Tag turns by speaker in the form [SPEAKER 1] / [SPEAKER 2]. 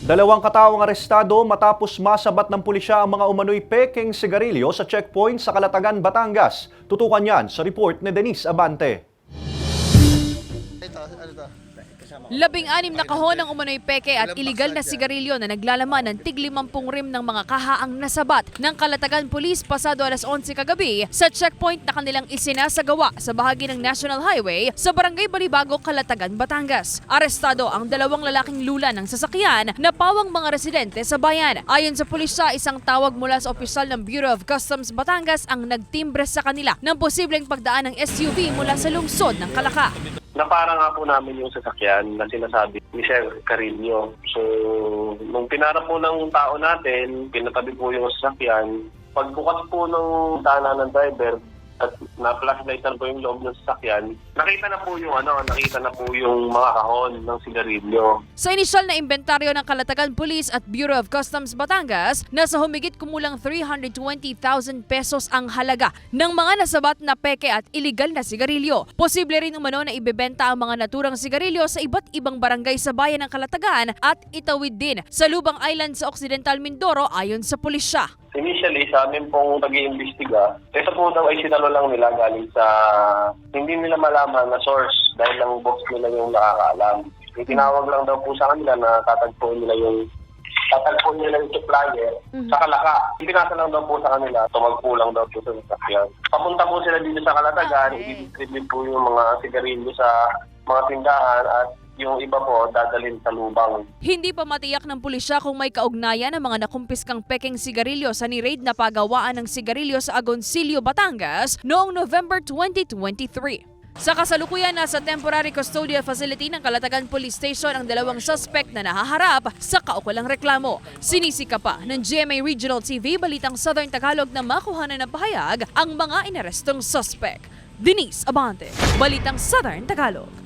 [SPEAKER 1] Dalawang kataong arestado matapos masabat ng pulisya ang mga umano'y pekeng sigarilyo sa checkpoint sa Calatagan, Batangas. Tutukan yan sa report ni Denise Abante.
[SPEAKER 2] 16 na kahon ng umano'y peke at iligal na sigarilyo na naglalaman ng tig-50 rim ng mga kaha ang nasabat ng Calatagan Police pasado alas 11 kagabi sa checkpoint na kanilang isinasagawa sa bahagi ng National Highway sa Barangay Balibago, Calatagan, Batangas. Arestado ang dalawang lalaking lula ng sasakyan na pawang mga residente sa bayan. Ayon sa pulisya, isang tawag mula sa opisyal ng Bureau of Customs Batangas ang nagtimbre sa kanila ng posibleng pagdaan ng SUV mula sa lungsod ng Calaca.
[SPEAKER 3] Napara nga po namin yung sasakyan na sinasabi ni Sir Carillo. So, nung pinarap po ng tao natin, pinatabi po yung sasakyan. Pagbukas po ng daanan ng driver at na-flashlightan po yung loob ng sasakyan, nakita na po yung mga kahon ng sigarilyo.
[SPEAKER 2] Sa inisyal na inventaryo ng Calatagan Police at Bureau of Customs Batangas, nasa humigit kumulang 320,000 pesos ang halaga ng mga nasabat na peke at iligal na sigarilyo. Posible rin umano na ibebenta ang mga naturang sigarilyo sa iba't ibang barangay sa bayan ng Calatagan at itawid din sa Lubang Island sa Occidental Mindoro ayon sa pulisya.
[SPEAKER 3] Initially, sa amin pong nag-iimbestiga, ito po daw ay sinalo lang nila galing sa hindi nila malaman na source dahil lang box nila yung nakakaalam. Itinawag lang daw po sa kanila na tatagpuan nila yung supplier sa Calaca. Pinasa lang daw po sa kanila, tumagpulang daw po sa sasakyan. Papunta po sila dito sa Calatagan, i-distribute po yung mga sigarilyo sa mga tindahan at yung iba po dadalhin sa lubang.
[SPEAKER 2] Hindi pa matiyak ng pulisya kung may kaugnayan ang mga nakumpiskang pekeng sigarilyo sa ni-raid na pagawaan ng sigarilyo sa Agoncillo, Batangas noong November 2023. Sa kasalukuyan, nasa temporary custodial facility ng Calatagan Police Station ang dalawang suspect na nahaharap sa kaukulang reklamo. Sinisika pa ng GMA Regional TV Balitang Southern Tagalog na makuhanan ng pahayag ang mga inarestong suspect. Denise Abante, Balitang Southern Tagalog.